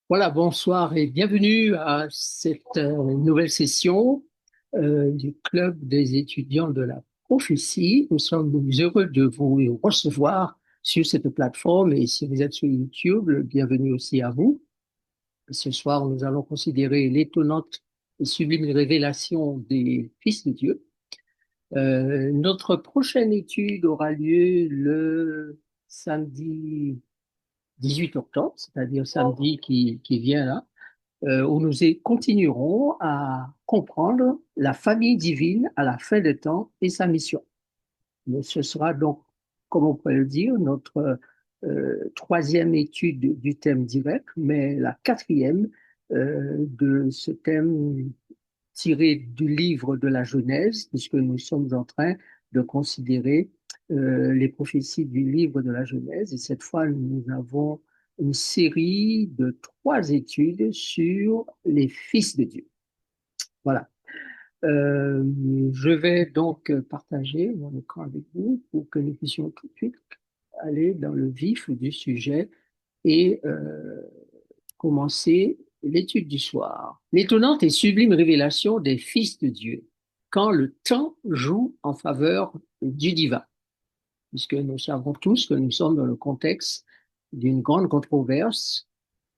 Voilà, bonsoir et bienvenue à cette nouvelle session du Club des étudiants de la prophétie. Nous sommes heureux de vous recevoir sur cette plateforme et si vous êtes sur YouTube, bienvenue aussi à vous. Ce soir, nous allons considérer l'étonnante et sublime révélation des fils de Dieu. Notre prochaine étude aura lieu le samedi 18 octobre, c'est-à-dire samedi qui vient là où continuerons à comprendre la famille divine à la fin des temps et sa mission. Mais ce sera donc, comme on pourrait le dire, notre troisième étude du thème direct, mais la quatrième de ce thème tiré du livre de la Genèse, puisque nous sommes en train de considérer les prophéties du livre de la Genèse. Et cette fois, nous avons une série de trois études sur les fils de Dieu. Voilà. Euh, je vais donc partager mon écran avec vous pour que nous puissions tout de suite aller dans le vif du sujet et commencer l'étude du soir. L'étonnante et sublime révélation des fils de Dieu, quand le temps joue en faveur du divin, puisque nous savons tous que nous sommes dans le contexte d'une grande controverse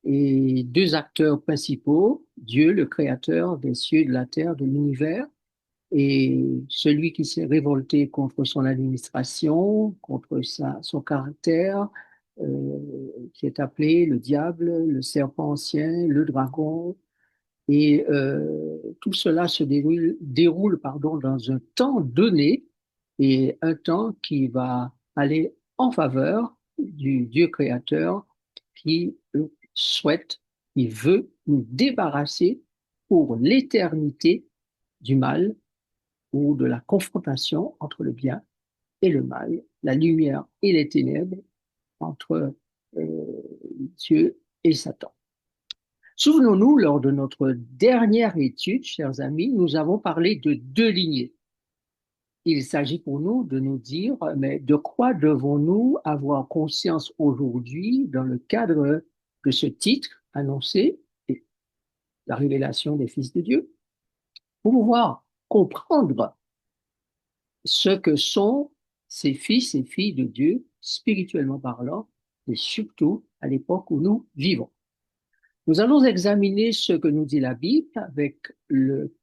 et deux acteurs principaux, Dieu, le créateur des cieux, de la terre, de l'univers, et celui qui s'est révolté contre son administration, contre son caractère, qui est appelé le diable, le serpent ancien, le dragon. Et tout cela se déroule pardon, dans un temps donné et un temps qui va aller en faveur du Dieu créateur qui souhaite, qui veut nous débarrasser pour l'éternité du mal ou de la confrontation entre le bien et le mal, la lumière et les ténèbres, entre Dieu et Satan. Souvenons-nous, lors de notre dernière étude, chers amis, nous avons parlé de deux lignées. Il s'agit pour nous de nous dire, mais de quoi devons-nous avoir conscience aujourd'hui dans le cadre de ce titre annoncé, la révélation des fils de Dieu, pour pouvoir comprendre ce que sont ces fils et filles de Dieu, spirituellement parlant, et surtout à l'époque où nous vivons. Nous allons examiner ce que nous dit la Bible avec le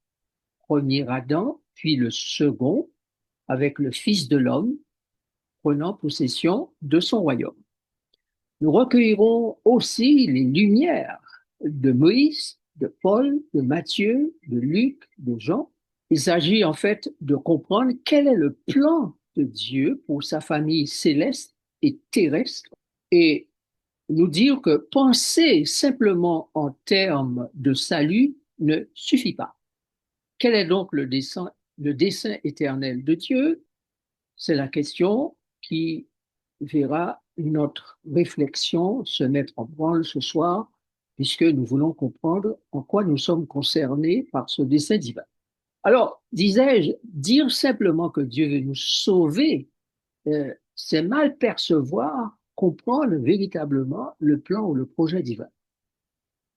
premier Adam, puis le second, avec le Fils de l'homme, prenant possession de son royaume. Nous recueillerons aussi les lumières de Moïse, de Paul, de Matthieu, de Luc, de Jean. Il s'agit en fait de comprendre quel est le plan de Dieu pour sa famille céleste et terrestre et nous dire que penser simplement en termes de salut ne suffit pas. Quel est donc le dessein éternel de Dieu? C'est la question qui verra notre réflexion se mettre en branle ce soir, puisque nous voulons comprendre en quoi nous sommes concernés par ce dessein divin. Alors, disais-je, dire simplement que Dieu veut nous sauver, c'est mal percevoir, comprendre véritablement le plan ou le projet divin.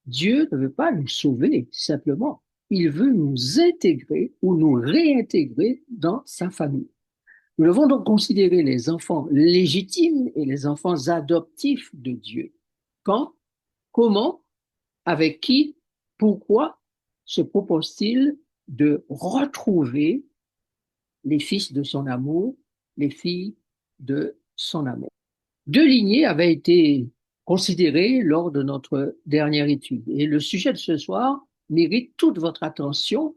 Dieu ne veut pas nous sauver simplement, il veut nous intégrer ou nous réintégrer dans sa famille. Nous devons donc considérer les enfants légitimes et les enfants adoptifs de Dieu. Quand, comment, avec qui, pourquoi se propose-t-il de retrouver les fils de son amour, les filles de son amour? Deux lignées avaient été considérées lors de notre dernière étude. Et le sujet de ce soir mérite toute votre attention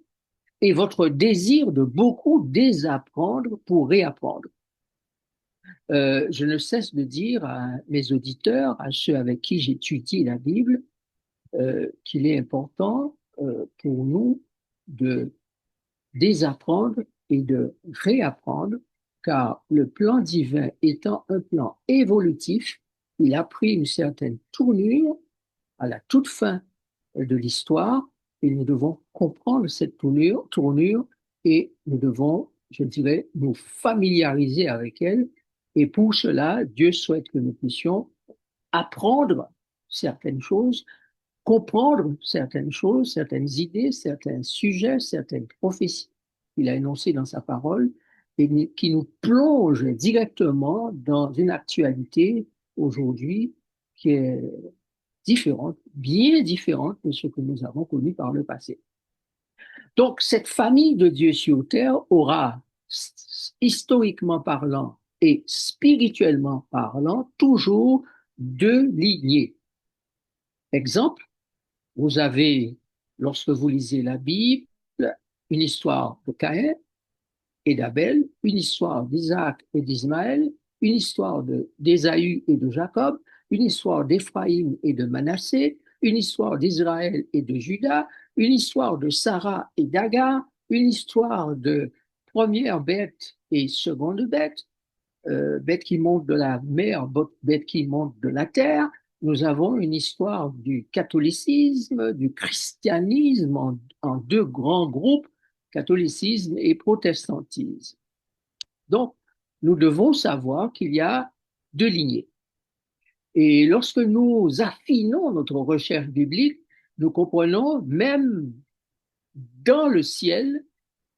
et votre désir de beaucoup désapprendre pour réapprendre. Je ne cesse de dire à mes auditeurs, à ceux avec qui j'étudie la Bible, qu'il est important pour nous de désapprendre et de réapprendre, car le plan divin étant un plan évolutif, il a pris une certaine tournure à la toute fin de l'histoire et nous devons comprendre cette tournure et nous devons, je dirais, nous familiariser avec elle. Et pour cela, Dieu souhaite que nous puissions apprendre certaines choses comprendre certaines choses, certaines idées, certains sujets, certaines prophéties qu'il a énoncées dans sa parole et qui nous plongent directement dans une actualité aujourd'hui qui est différente, bien différente de ce que nous avons connu par le passé. Donc, cette famille de Dieu sur terre aura, historiquement parlant et spirituellement parlant, toujours deux lignées. Exemple, vous avez, lorsque vous lisez la Bible, une histoire de Caïn et d'Abel, une histoire d'Isaac et d'Ismaël, une histoire d'Ésaü et de Jacob, une histoire d'Éphraïm et de Manassé, une histoire d'Israël et de Juda, une histoire de Sarah et d'Agar, une histoire de première bête et seconde bête, bête qui monte de la mer, bête qui monte de la terre. Nous avons une histoire du catholicisme, du christianisme en deux grands groupes, catholicisme et protestantisme. Donc, nous devons savoir qu'il y a deux lignées. Et lorsque nous affinons notre recherche biblique, nous comprenons même dans le ciel,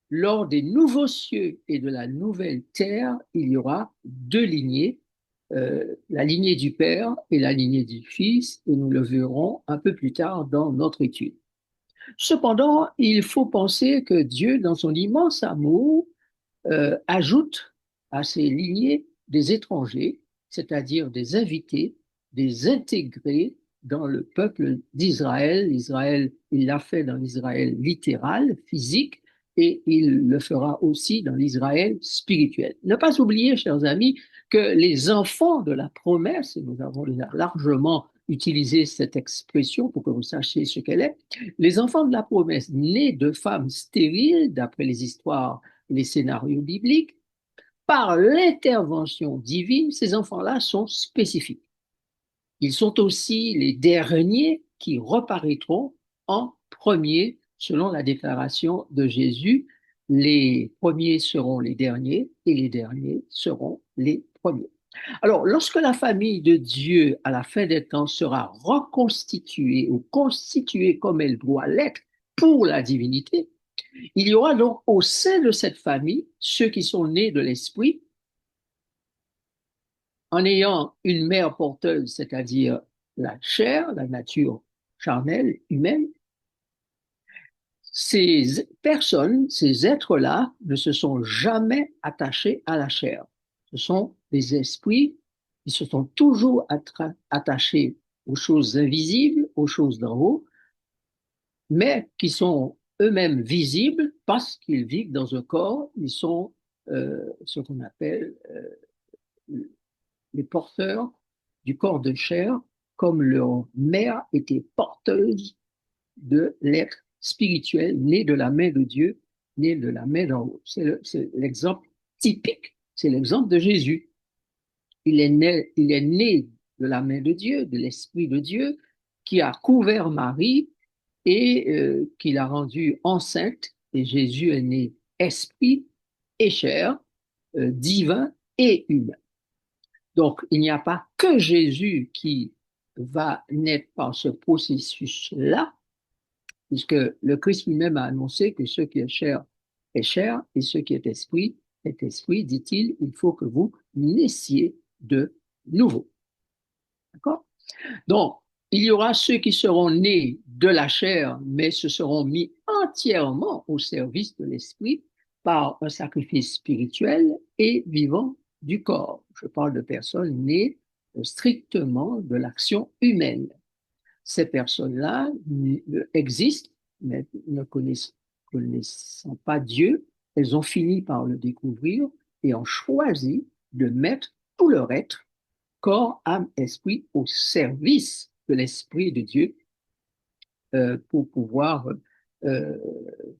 lors des nouveaux cieux et de la nouvelle terre, il y aura deux lignées, la lignée du Père et la lignée du Fils, et nous le verrons un peu plus tard dans notre étude. Cependant, il faut penser que Dieu, dans son immense amour, ajoute à ces lignées des étrangers, c'est-à-dire des invités, des intégrés dans le peuple d'Israël. Israël, il l'a fait dans l'Israël littéral, physique, et il le fera aussi dans l'Israël spirituel. Ne pas oublier, chers amis, que les enfants de la promesse, et nous avons largement utilisé cette expression pour que vous sachiez ce qu'elle est, les enfants de la promesse nés de femmes stériles, d'après les histoires, les scénarios bibliques, par l'intervention divine, ces enfants-là sont spécifiques. Ils sont aussi les derniers qui reparaîtront en premier, selon la déclaration de Jésus. Les premiers seront les derniers et les derniers seront les premiers. Alors, lorsque la famille de Dieu, à la fin des temps, sera reconstituée ou constituée comme elle doit l'être pour la divinité, il y aura donc au sein de cette famille ceux qui sont nés de l'esprit en ayant une mère porteuse, c'est-à-dire la chair, la nature charnelle, humaine. Ces personnes, ces êtres-là ne se sont jamais attachés à la chair. Ce sont des esprits qui se sont toujours attachés aux choses invisibles, aux choses d'en haut, mais qui sont eux-mêmes visibles parce qu'ils vivent dans un corps, ils sont ce qu'on appelle les porteurs du corps de chair, comme leur mère était porteuse de l'être spirituel né de la main de Dieu, né de la main d'en haut. C'est l'exemple typique, c'est l'exemple de Jésus. Il est né de la main de Dieu, de l'Esprit de Dieu, qui a couvert Marie et qui l'a rendue enceinte. Et Jésus est né esprit et chair, divin et humain. Donc, il n'y a pas que Jésus qui va naître par ce processus-là, puisque le Christ lui-même a annoncé que ce qui est chair, et ce qui est esprit, dit-il, il faut que vous naissiez de nouveau. D'accord? Donc, il y aura ceux qui seront nés de la chair, mais se seront mis entièrement au service de l'esprit par un sacrifice spirituel et vivant du corps. Je parle de personnes nées strictement de l'action humaine. Ces personnes-là existent, mais ne connaissant pas Dieu, elles ont fini par le découvrir et ont choisi de mettre tout leur être, corps, âme, esprit, au service de l'Esprit de Dieu pour pouvoir euh,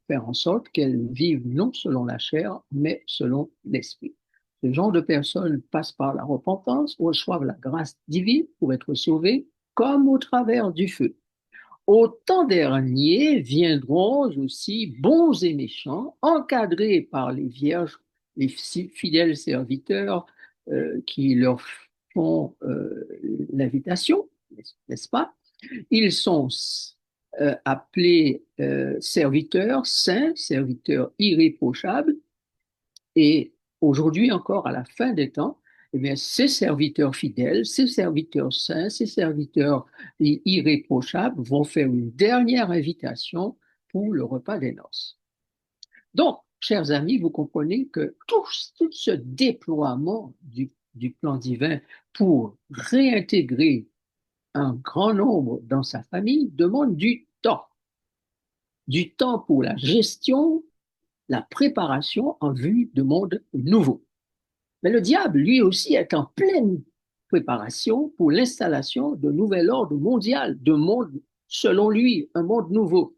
faire en sorte qu'elles vivent non selon la chair, mais selon l'Esprit. Ce genre de personnes passent par la repentance, reçoivent la grâce divine pour être sauvées, comme au travers du feu. Au temps dernier viendront aussi bons et méchants, encadrés par les vierges, les fidèles serviteurs qui leur font l'invitation, n'est-ce pas? Ils sont appelés serviteurs saints, serviteurs irréprochables, et aujourd'hui encore, à la fin des temps, eh bien, ces serviteurs fidèles, ces serviteurs saints, ces serviteurs irréprochables vont faire une dernière invitation pour le repas des noces. Donc, chers amis, vous comprenez que tout ce déploiement du plan divin pour réintégrer un grand nombre dans sa famille demande du temps pour la gestion, la préparation en vue de monde nouveau. Mais le diable, lui aussi, est en pleine préparation pour l'installation de nouvel ordre mondial, de monde, selon lui, un monde nouveau.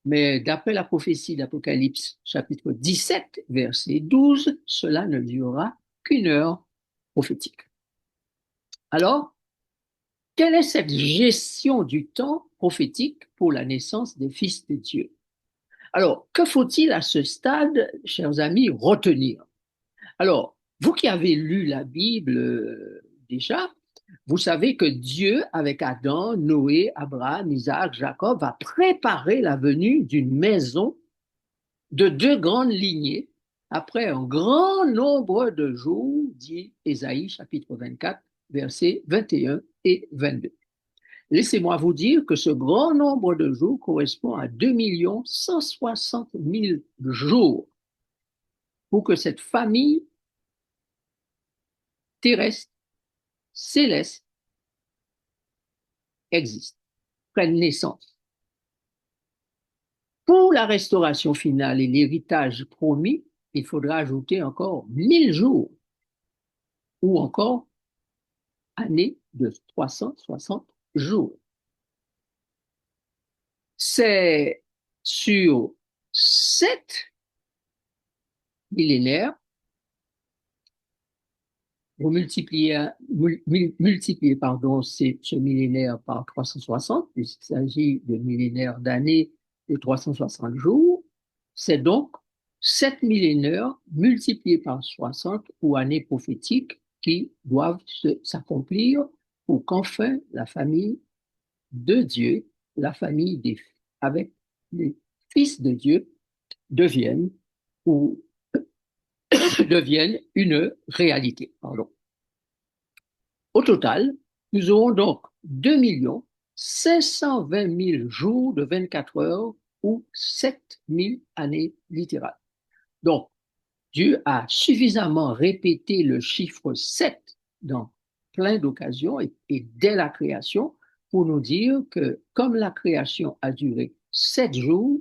Mais d'après la prophétie d'Apocalypse, chapitre 17, verset 12, cela ne durera qu'une heure prophétique. Alors, quelle est cette gestion du temps prophétique pour la naissance des fils de Dieu? Alors, que faut-il à ce stade, chers amis, retenir? Alors, vous qui avez lu la Bible déjà, vous savez que Dieu, avec Adam, Noé, Abraham, Isaac, Jacob, va préparer la venue d'une maison de deux grandes lignées après un grand nombre de jours, dit Ésaïe chapitre 24, versets 21 et 22. Laissez-moi vous dire que ce grand nombre de jours correspond à 2 160 000 jours pour que cette famille terrestre, céleste, existe, prenne naissance. Pour la restauration finale et l'héritage promis, il faudra ajouter encore 1000 jours ou encore année de 360 jours. C'est sur 7 millénaires, vous multipliez pardon, ce millénaire par 360, puisqu'il s'agit de millénaires d'années de 360 jours, c'est donc 7 millénaires multipliés par 60 ou années prophétiques qui doivent s'accomplir pour qu'enfin la famille de Dieu, la famille avec les fils de Dieu, devienne ou devienne une réalité. Pardon. Au total, nous aurons donc 2 520 000 jours de 24 heures ou 7 000 années littérales. Donc, Dieu a suffisamment répété le chiffre 7 dans plein d'occasions et dès la création pour nous dire que comme la création a duré 7 jours,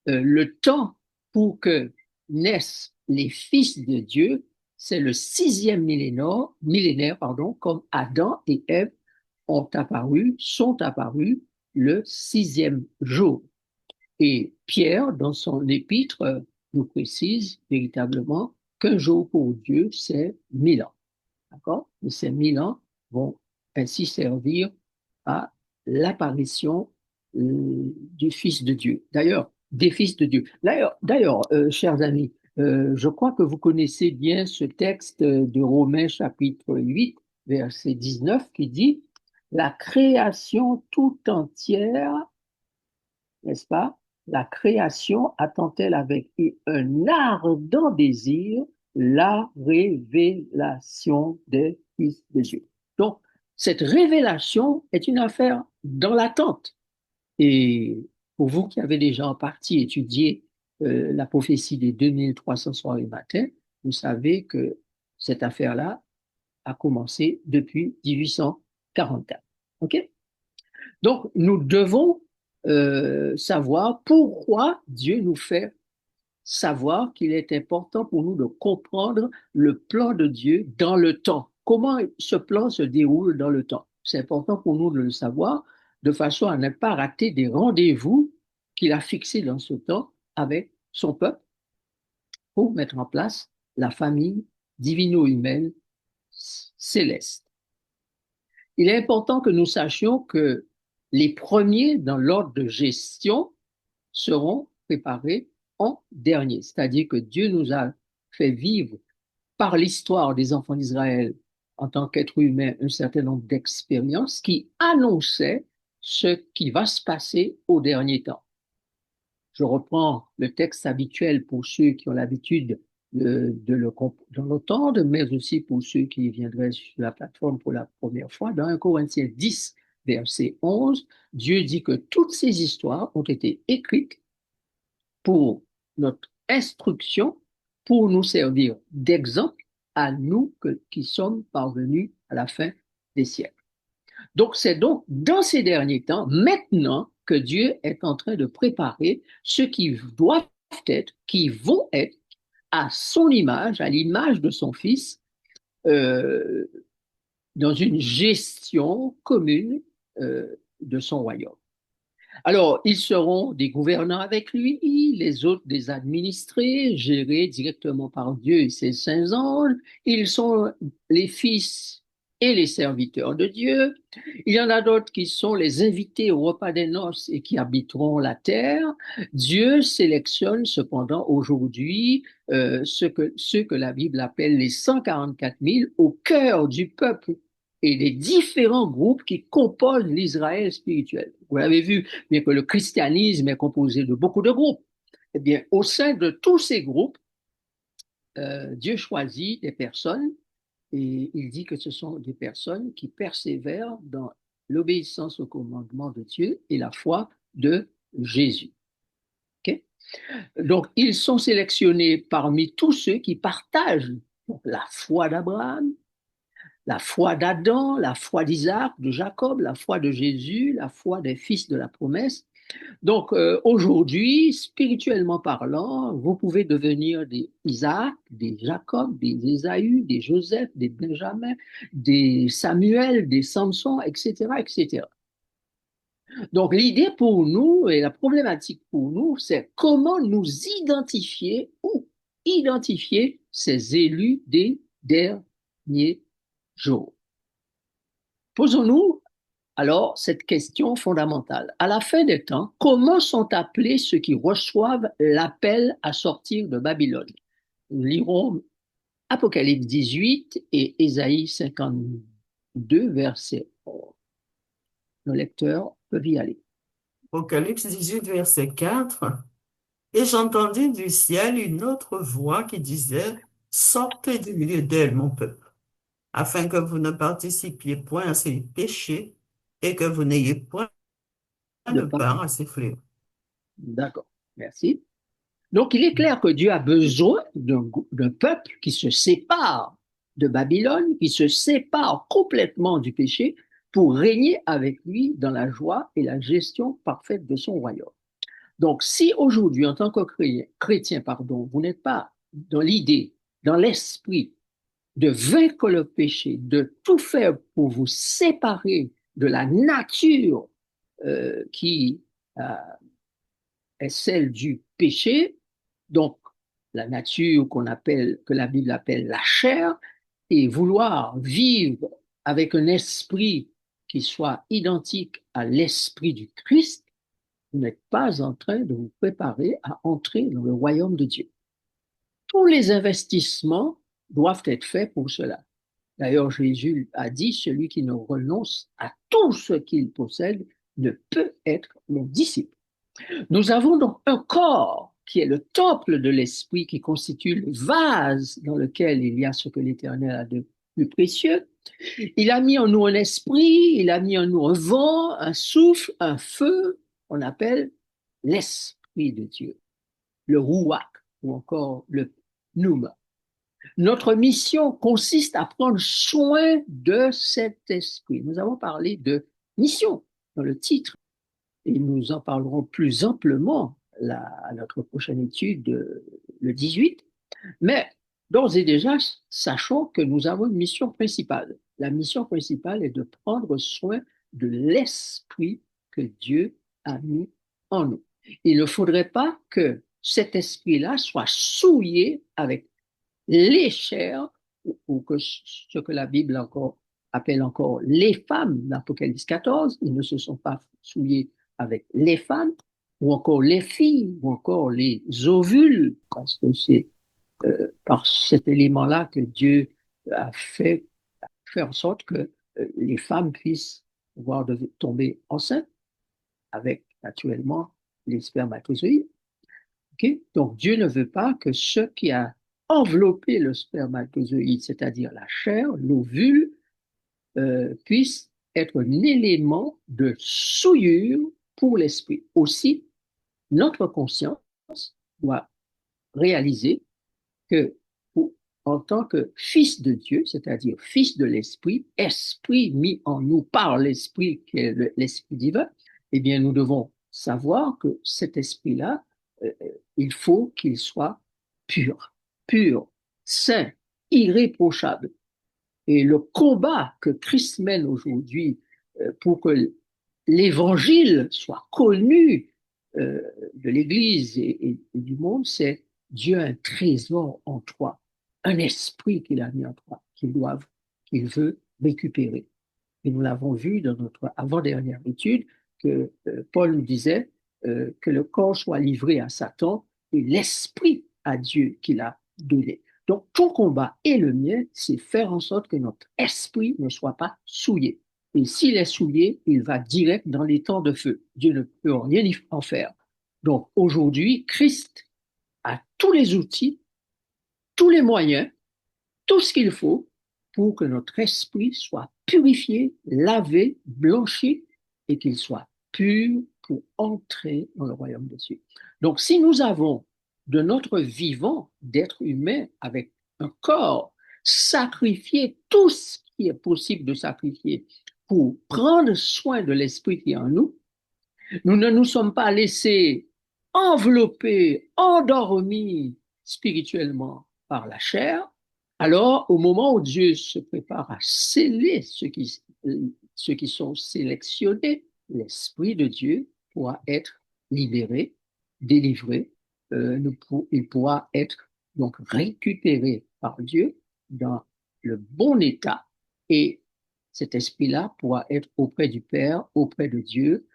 le temps pour que naissent les fils de Dieu, c'est le 6e millénaire, comme Adam et Ève sont apparus le 6e jour. Et Pierre, dans son épître, nous précise véritablement qu'un jour pour Dieu, c'est 1000 ans. D'accord? Et ces 1000 ans vont ainsi servir à l'apparition du Fils de Dieu. D'ailleurs, des fils de Dieu. D'ailleurs, chers amis, je crois que vous connaissez bien ce texte de Romains chapitre 8, verset 19, qui dit, la création tout entière, n'est-ce pas? La création attend-elle avec un ardent désir la révélation des fils de Dieu. Donc, cette révélation est une affaire dans l'attente. Et pour vous qui avez déjà en partie étudié la prophétie des 2300 soirées matin, vous savez que cette affaire-là a commencé depuis 1844. OK? Donc, nous devons savoir pourquoi Dieu nous fait savoir qu'il est important pour nous de comprendre le plan de Dieu dans le temps. Comment ce plan se déroule dans le temps? C'est important pour nous de le savoir de façon à ne pas rater des rendez-vous qu'il a fixés dans ce temps avec son peuple pour mettre en place la famille divino-humaine céleste. Il est important que nous sachions que les premiers dans l'ordre de gestion seront préparés en dernier. C'est-à-dire que Dieu nous a fait vivre par l'histoire des enfants d'Israël en tant qu'être humain, un certain nombre d'expériences qui annonçaient ce qui va se passer au dernier temps. Je reprends le texte habituel pour ceux qui ont l'habitude de l'entendre, mais aussi pour ceux qui viendraient sur la plateforme pour la première fois. Dans 1 Corinthiens 10, verset 11, Dieu dit que toutes ces histoires ont été écrites pour notre instruction, pour nous servir d'exemple à nous qui sommes parvenus à la fin des siècles. Donc, c'est donc dans ces derniers temps, maintenant, que Dieu est en train de préparer ceux qui doivent être, qui vont être à son image, à l'image de son Fils, euh, dans une gestion commune de son royaume. Alors, ils seront des gouvernants avec lui, les autres des administrés, gérés directement par Dieu et ses saints anges. Ils sont les fils et les serviteurs de Dieu. Il y en a d'autres qui sont les invités au repas des noces et qui habiteront la terre. Dieu sélectionne cependant aujourd'hui ceux que la Bible appelle les 144 000 au cœur du peuple et les différents groupes qui composent l'Israël spirituel. Vous l'avez vu, bien que le christianisme est composé de beaucoup de groupes, eh bien, au sein de tous ces groupes, Dieu choisit des personnes et il dit que ce sont des personnes qui persévèrent dans l'obéissance au commandement de Dieu et la foi de Jésus. Okay? Donc, ils sont sélectionnés parmi tous ceux qui partagent la foi d'Abraham, la foi d'Adam, la foi d'Isaac, de Jacob, la foi de Jésus, la foi des fils de la promesse. Donc aujourd'hui, spirituellement parlant, vous pouvez devenir des Isaac, des Jacob, des Ésaü, des Joseph, des Benjamin, des Samuel, des Samson, etc., etc. Donc l'idée pour nous et la problématique pour nous, c'est comment nous identifier ou identifier ces élus des derniers jours. Posons-nous alors cette question fondamentale. À la fin des temps, comment sont appelés ceux qui reçoivent l'appel à sortir de Babylone? Nous lirons Apocalypse 18 et Ésaïe 52, verset 11. Nos lecteurs peuvent y aller. Apocalypse 18, verset 4. Et j'entendis du ciel une autre voix qui disait, sortez du milieu d'elle, mon peuple, afin que vous ne participiez point à ses péchés et que vous n'ayez point De de part. part à ses fléaux. D'accord. Merci. Donc, il est clair que Dieu a besoin d'un peuple qui se sépare de Babylone, qui se sépare complètement du péché pour régner avec lui dans la joie et la gestion parfaite de son royaume. Donc, si aujourd'hui, en tant que chrétien, pardon, vous n'êtes pas dans l'idée, dans l'esprit de vaincre le péché, de tout faire pour vous séparer de la nature qui euh, est celle du péché, donc la nature que la Bible appelle la chair, et vouloir vivre avec un esprit qui soit identique à l'esprit du Christ, vous n'êtes pas en train de vous préparer à entrer dans le royaume de Dieu. Tous les investissements doivent être faits pour cela. D'ailleurs, Jésus a dit, celui qui ne renonce à tout ce qu'il possède ne peut être mon disciple. Nous avons donc un corps qui est le temple de l'esprit, qui constitue le vase dans lequel il y a ce que l'Éternel a de plus précieux. Il a mis en nous un esprit, il a mis en nous un vent, un souffle, un feu, on appelle l'esprit de Dieu, le Ruach ou encore le Pneuma. Notre mission consiste à prendre soin de cet esprit. Nous avons parlé de mission dans le titre et nous en parlerons plus amplement à notre prochaine étude, le 18. Mais d'ores et déjà, sachons que nous avons une mission principale. La mission principale est de prendre soin de l'esprit que Dieu a mis en nous. Il ne faudrait pas que cet esprit-là soit souillé avec les chairs, ou que ce que la Bible appelle encore les femmes, l'Apocalypse 14, ils ne se sont pas souillés avec les femmes, ou encore les filles, ou encore les ovules, parce que c'est par cet élément-là que Dieu a fait faire en sorte que les femmes puissent pouvoir tomber enceintes avec naturellement les spermatozoïdes. Okay? Donc Dieu ne veut pas que ce qui a enveloppé le spermatozoïde, c'est-à-dire la chair, l'ovule, puisse être un élément de souillure pour l'esprit. Aussi, notre conscience doit réaliser que en tant que fils de Dieu, c'est-à-dire fils de l'esprit, esprit mis en nous par l'esprit qui est l'esprit divin, eh bien, nous devons savoir que cet esprit-là, il faut qu'il soit pur, pur, saint, irréprochable. Et le combat que Christ mène aujourd'hui pour que l'évangile soit connu de l'Église et du monde, c'est Dieu a un trésor en toi, un esprit qu'il a mis en toi, qu'il veut récupérer. Et nous l'avons vu dans notre avant-dernière étude que Paul nous disait que le corps soit livré à Satan et l'esprit à Dieu qu'il a donné. Donc, ton combat et le mien, c'est faire en sorte que notre esprit ne soit pas souillé. Et s'il est souillé, il va direct dans les temps de feu. Dieu ne peut rien en faire. Donc, aujourd'hui, Christ a tous les outils, tous les moyens, tout ce qu'il faut pour que notre esprit soit purifié, lavé, blanchi et qu'il soit pur pour entrer dans le royaume des cieux. Donc, si nous avons de notre vivant d'être humain avec un corps, sacrifié tout ce qui est possible de sacrifier pour prendre soin de l'esprit qui est en nous, nous ne nous sommes pas laissés envelopper, endormis spirituellement par la chair. Alors, au moment où Dieu se prépare à sceller ceux qui sont sélectionnés, l'Esprit de Dieu pourra être libéré, délivré, il pourra être donc récupéré par Dieu dans le bon état et cet esprit-là pourra être auprès du Père, auprès de Dieu,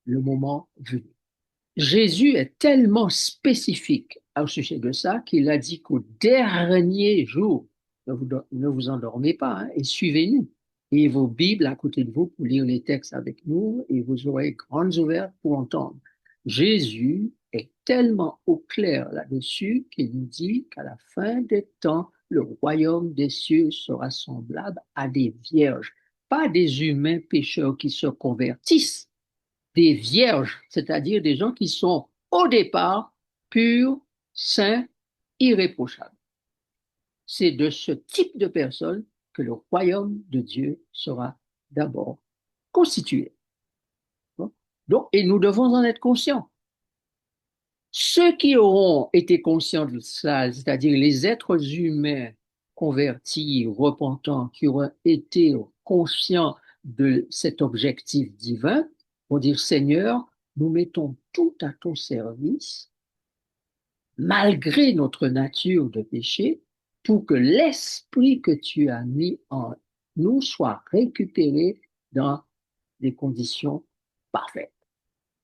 le moment venu. Jésus est tellement spécifique au sujet de ça qu'il a dit qu'au dernier jour, ne vous endormez pas hein, et suivez-nous. Et vos Bibles à côté de vous pour lire les textes avec nous et vos oreilles grandes ouvertes pour entendre. Jésus est tellement au clair là-dessus qu'il nous dit qu'à la fin des temps, le royaume des cieux sera semblable à des vierges, pas des humains pécheurs qui se convertissent, des vierges, c'est-à-dire des gens qui sont au départ purs, saints, irréprochables. C'est de ce type de personnes que le royaume de Dieu sera d'abord constitué. Donc, et nous devons en être conscients. Ceux qui auront été conscients de cela, c'est-à-dire les êtres humains convertis, repentants, qui auront été conscients de cet objectif divin, vont dire, Seigneur, nous mettons tout à ton service, malgré notre nature de péché, pour que l'esprit que tu as mis en nous soit récupéré dans des conditions parfaites.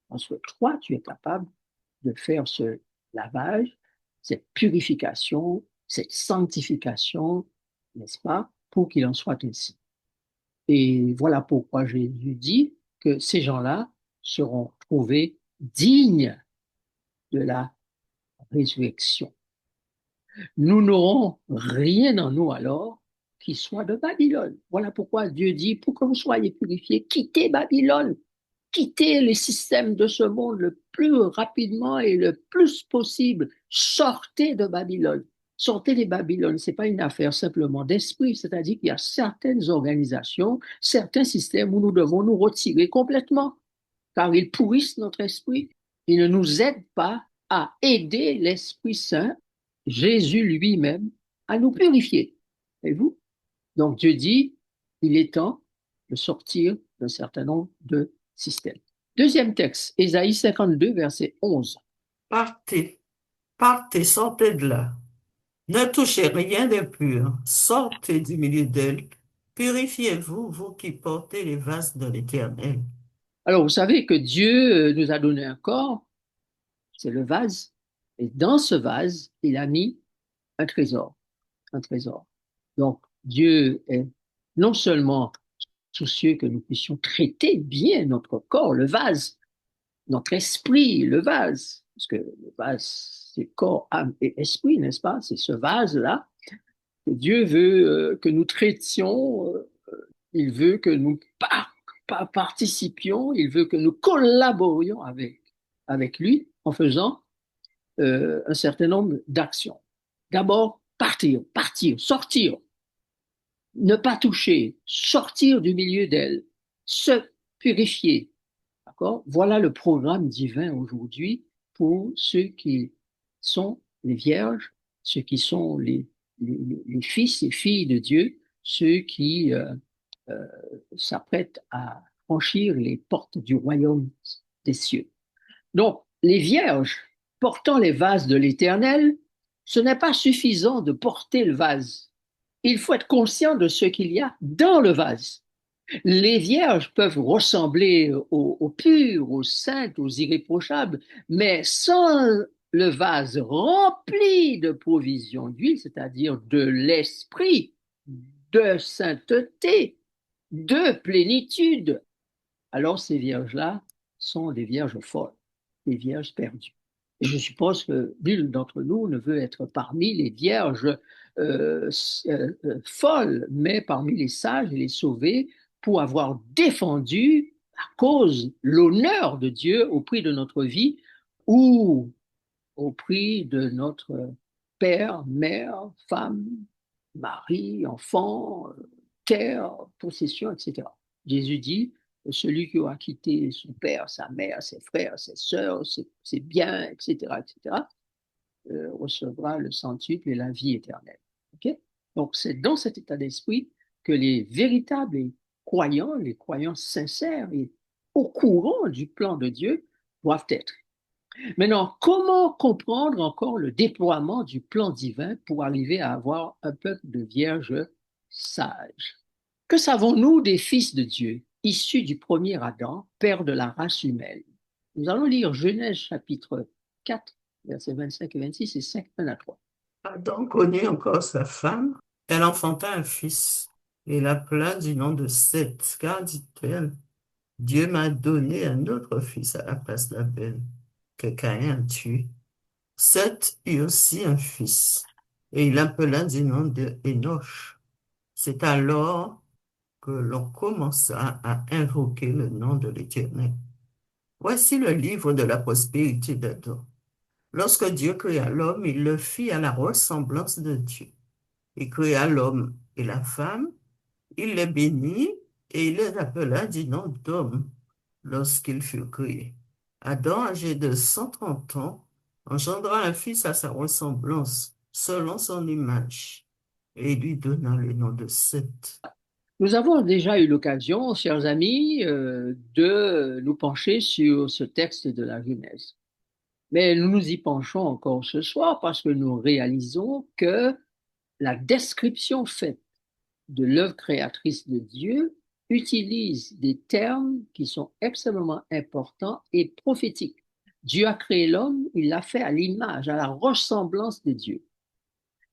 Parce que toi, tu es capable de faire ce lavage, cette purification, cette sanctification, n'est-ce pas, pour qu'il en soit ainsi. Et voilà pourquoi Jésus dit que ces gens-là seront trouvés dignes de la résurrection. Nous n'aurons rien en nous alors qui soit de Babylone. Voilà pourquoi Dieu dit, pour que vous soyez purifiés, quittez Babylone, quittez les systèmes de ce monde le plus rapidement et le plus possible. Sortez de Babylone. Sortez des Babylones. Ce n'est pas une affaire simplement d'esprit, c'est-à-dire qu'il y a certaines organisations, certains systèmes où nous devons nous retirer complètement, car ils pourrissent notre esprit. Ils ne nous aident pas à aider l'Esprit Saint, Jésus lui-même, à nous purifier. Et vous? Donc Dieu dit, il est temps de sortir d'un certain nombre de systèmes. Deuxième texte, Ésaïe 52, verset 11. Partez, partez, sortez de là. Ne touchez rien d'impur. Sortez du milieu d'elle. Purifiez-vous, vous qui portez les vases de l'Éternel. Alors, vous savez que Dieu nous a donné un corps, c'est le vase, et dans ce vase, il a mis un trésor, un trésor. Donc, Dieu est non seulement soucieux que nous puissions traiter bien notre corps, le vase, notre esprit, le vase, parce que le vase, c'est corps, âme et esprit, n'est-ce pas? C'est ce vase-là que Dieu veut que nous traitions, il veut que nous participions, il veut que nous collaborions avec lui en faisant un certain nombre d'actions. D'abord, partir, sortir, ne pas toucher, sortir du milieu d'elle, se purifier. D'accord? Voilà le programme divin aujourd'hui pour ceux qui sont les vierges, ceux qui sont les fils et filles de Dieu, ceux qui euh, s'apprêtent à franchir les portes du royaume des cieux. Donc, les vierges portant les vases de l'Éternel, ce n'est pas suffisant de porter le vase. Il faut être conscient de ce qu'il y a dans le vase. Les vierges peuvent ressembler aux pures, aux saintes, aux irréprochables, mais sans le vase rempli de provisions d'huile, c'est-à-dire de l'esprit, de sainteté, de plénitude, alors ces vierges-là sont des vierges folles, des vierges perdues. Et je suppose que nul d'entre nous ne veut être parmi les vierges folles, mais parmi les sages et les sauvés pour avoir défendu la cause, l'honneur de Dieu au prix de notre vie ou au prix de notre père, mère, femme, mari, enfant, terre, possession, etc. Jésus dit, celui qui aura quitté son père, sa mère, ses frères, ses sœurs, ses biens, etc., etc., recevra le centuple et la vie éternelle. Okay? Donc, c'est dans cet état d'esprit que les véritables croyants, les croyants sincères et au courant du plan de Dieu doivent être. Maintenant, comment comprendre encore le déploiement du plan divin pour arriver à avoir un peuple de vierges sages? Que savons-nous des fils de Dieu, issus du premier Adam, père de la race humaine? Nous allons lire Genèse chapitre 4, versets 25 et 26 et 5, 1 à 3. Adam connut encore sa femme, elle enfanta un fils, et l'appela du nom de Seth, car dit-elle, Dieu m'a donné un autre fils à la place d'Abel, que Caïn a tué. Seth eut aussi un fils, et il l'appela du nom de Enoch. C'est alors que l'on commença à invoquer le nom de l'Éternel. Voici le livre de la prospérité d'Adam. Lorsque Dieu créa l'homme, il le fit à la ressemblance de Dieu. Il créa l'homme et la femme, il les bénit et il les appela du nom d'homme lorsqu'ils furent créés. Adam, âgé de 130 ans, engendra un fils à sa ressemblance, selon son image, et il lui donna le nom de Seth. Nous avons déjà eu l'occasion, chers amis, de nous pencher sur ce texte de la Genèse. Mais nous nous y penchons encore ce soir parce que nous réalisons que la description faite de l'œuvre créatrice de Dieu utilise des termes qui sont extrêmement importants et prophétiques. Dieu a créé l'homme, il l'a fait à l'image, à la ressemblance de Dieu.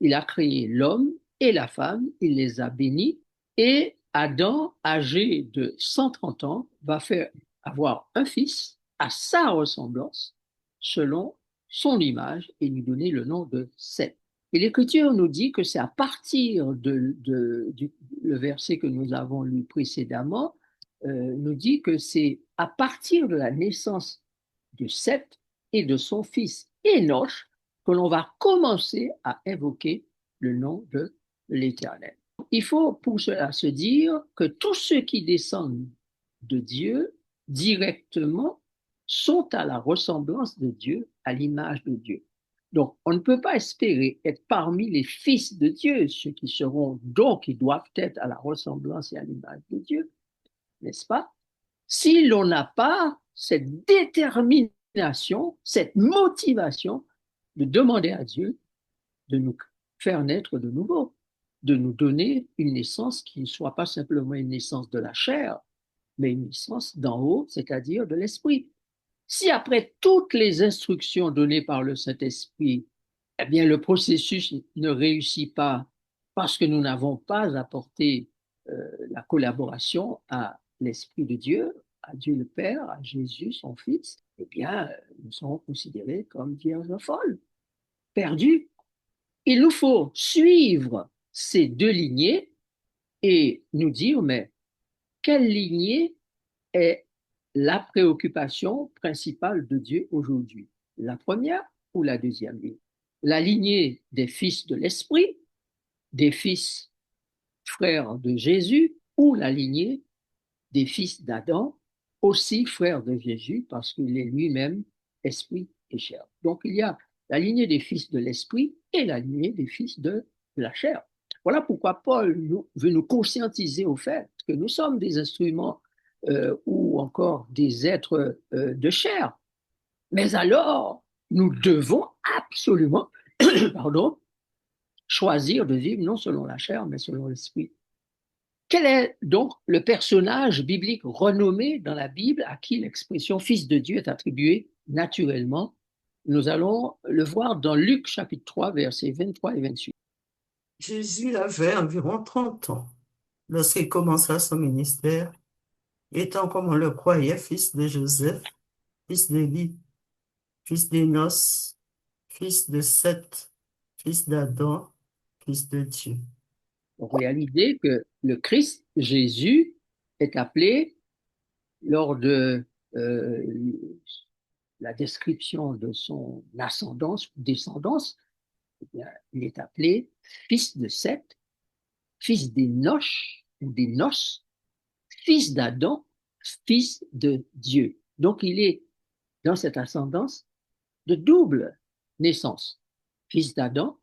Il a créé l'homme et la femme, il les a bénis, et Adam, âgé de 130 ans, va faire avoir un fils à sa ressemblance, selon son image, et lui donner le nom de Seth. Et l'Écriture nous dit que c'est à partir du le verset que nous avons lu précédemment, nous dit que c'est à partir de la naissance de Seth et de son fils Enoch que l'on va commencer à invoquer le nom de l'Éternel. Il faut pour cela se dire que tous ceux qui descendent de Dieu directement sont à la ressemblance de Dieu, à l'image de Dieu. Donc, on ne peut pas espérer être parmi les fils de Dieu, ceux qui seront donc, ils doivent être à la ressemblance et à l'image de Dieu, n'est-ce pas? Si l'on n'a pas cette détermination, cette motivation de demander à Dieu de nous faire naître de nouveau, de nous donner une naissance qui ne soit pas simplement une naissance de la chair, mais une naissance d'en haut, c'est-à-dire de l'esprit. Si après toutes les instructions données par le Saint-Esprit, eh bien le processus ne réussit pas parce que nous n'avons pas apporté la collaboration à l'Esprit de Dieu, à Dieu le Père, à Jésus, son Fils, eh bien, nous serons considérés comme vierges folles, perdues. Il nous faut suivre ces deux lignées et nous dire, mais quelle lignée est la préoccupation principale de Dieu aujourd'hui? La première ou la deuxième ligne? La lignée des fils de l'Esprit, des fils frères de Jésus, ou la lignée des fils d'Adam, aussi frère de Jésus, parce qu'il est lui-même esprit et chair. Donc il y a la lignée des fils de l'esprit et la lignée des fils de la chair. Voilà pourquoi Paul veut nous conscientiser au fait que nous sommes des instruments ou encore des êtres de chair. Mais alors, nous devons absolument pardon, choisir de vivre non selon la chair, mais selon l'esprit. Quel est donc le personnage biblique renommé dans la Bible à qui l'expression Fils de Dieu est attribuée naturellement? Nous allons le voir dans Luc chapitre 3, versets 23 et 28. Jésus avait environ 30 ans lorsqu'il commença son ministère, étant comme on le croyait, fils de Joseph, fils d'Élie, fils d'Énos, fils de Seth, fils d'Adam, fils de Dieu. Réalisez que le Christ, Jésus, est appelé lors de la description de son ascendance ou descendance, eh bien, il est appelé fils de Seth, fils d'Énoch ou d'Énos, fils d'Adam, fils de Dieu. Donc il est dans cette ascendance de double naissance, fils d'Adam,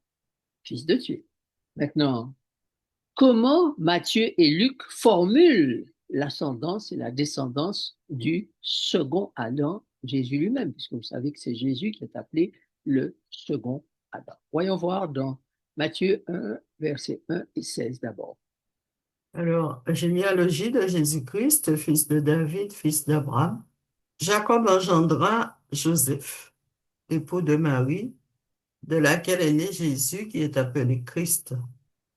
fils de Dieu. Maintenant, comment Matthieu et Luc formulent l'ascendance et la descendance du second Adam, Jésus lui-même, puisque vous savez que c'est Jésus qui est appelé le second Adam. Voyons voir dans Matthieu 1, versets 1 et 16 d'abord. Alors, généalogie de Jésus-Christ, fils de David, fils d'Abraham. Jacob engendra Joseph, époux de Marie, de laquelle est né Jésus, qui est appelé Christ.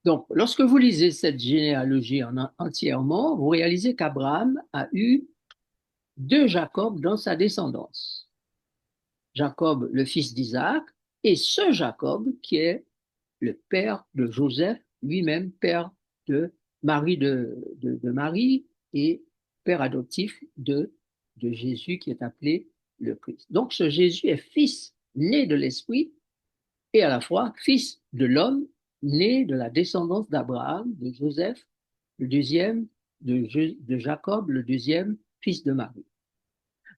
Donc, lorsque vous lisez cette généalogie entièrement, vous réalisez qu'Abraham a eu deux Jacob dans sa descendance. Jacob, le fils d'Isaac, et ce Jacob qui est le père de Joseph, lui-même père de Marie de Marie et père adoptif de Jésus qui est appelé le Christ. Donc ce Jésus est fils né de l'Esprit et à la fois fils de l'homme né de la descendance d'Abraham, de Joseph, le deuxième de Jacob, le deuxième fils de Marie.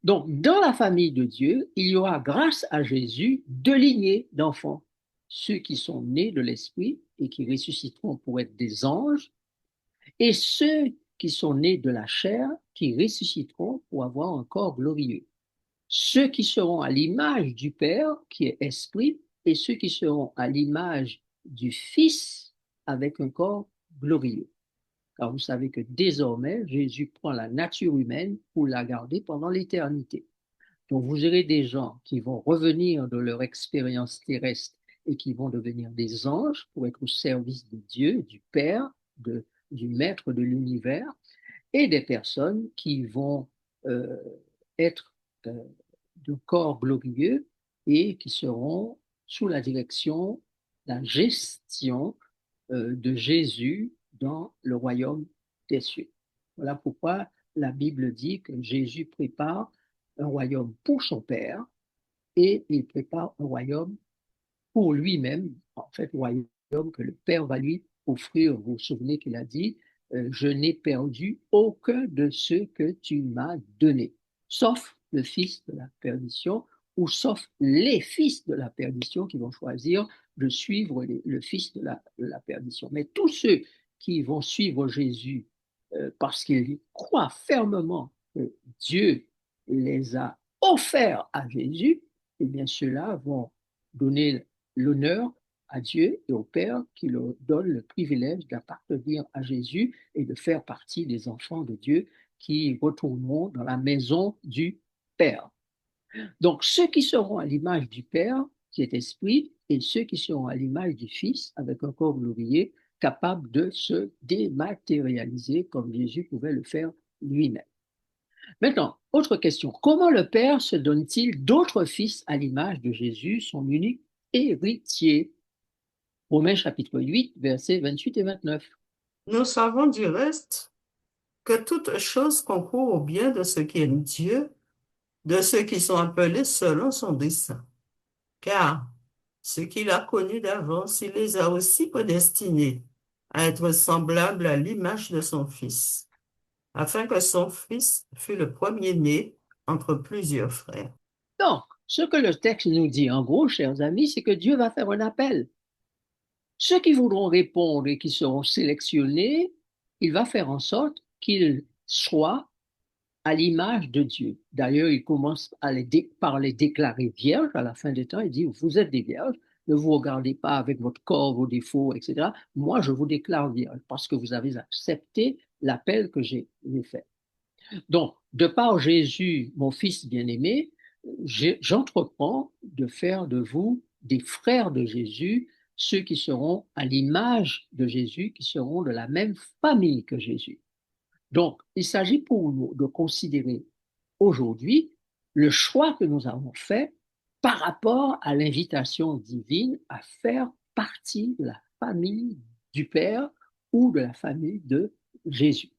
Donc, dans la famille de Dieu, il y aura, grâce à Jésus, deux lignées d'enfants. Ceux qui sont nés de l'Esprit et qui ressusciteront pour être des anges, et ceux qui sont nés de la chair, qui ressusciteront pour avoir un corps glorieux. Ceux qui seront à l'image du Père, qui est Esprit, et ceux qui seront à l'image du Fils, avec un corps glorieux. Car vous savez que désormais, Jésus prend la nature humaine pour la garder pendant l'éternité. Donc, vous aurez des gens qui vont revenir de leur expérience terrestre et qui vont devenir des anges pour être au service de Dieu, du Père, du Maître de l'univers, et des personnes qui vont euh, être de corps glorieux et qui seront sous la direction, la gestion de Jésus dans le royaume des cieux. Voilà pourquoi la Bible dit que Jésus prépare un royaume pour son Père et il prépare un royaume pour lui-même, en fait, le royaume que le Père va lui offrir. Vous vous souvenez qu'il a dit, je n'ai perdu aucun de ceux que tu m'as donnés, sauf le fils de la perdition ou sauf les fils de la perdition qui vont choisir de suivre le fils de la perdition. Mais tous ceux qui vont suivre Jésus parce qu'ils croient fermement que Dieu les a offerts à Jésus, eh bien ceux-là vont donner l'honneur à Dieu et au Père qui leur donne le privilège d'appartenir à Jésus et de faire partie des enfants de Dieu qui retourneront dans la maison du Père. Donc ceux qui seront à l'image du Père, qui est esprit, et ceux qui seront à l'image du Fils, avec un corps glorifié, capable de se dématérialiser comme Jésus pouvait le faire lui-même. Maintenant, autre question. Comment le Père se donne-t-il d'autres fils à l'image de Jésus, son unique héritier? Romains chapitre 8, versets 28 et 29. Nous savons du reste que toute chose concourt au bien de ceux qui aiment Dieu, de ceux qui sont appelés selon son dessein. Car ceux qu'il a connus d'avance, il les a aussi prédestinés à être semblables à l'image de son Fils, afin que son Fils fût le premier-né entre plusieurs frères. Donc, ce que le texte nous dit, en gros, chers amis, c'est que Dieu va faire un appel. Ceux qui voudront répondre et qui seront sélectionnés, il va faire en sorte qu'ils soient à l'image de Dieu. D'ailleurs, il commence par les déclarer vierges à la fin des temps. Il dit, vous êtes des vierges, ne vous regardez pas avec votre corps, vos défauts, etc. Moi, je vous déclare vierge parce que vous avez accepté l'appel que j'ai fait. Donc, de par Jésus, mon fils bien-aimé, j'entreprends de faire de vous des frères de Jésus, ceux qui seront à l'image de Jésus, qui seront de la même famille que Jésus. Donc, il s'agit pour nous de considérer aujourd'hui le choix que nous avons fait par rapport à l'invitation divine à faire partie de la famille du Père ou de la famille de Jésus.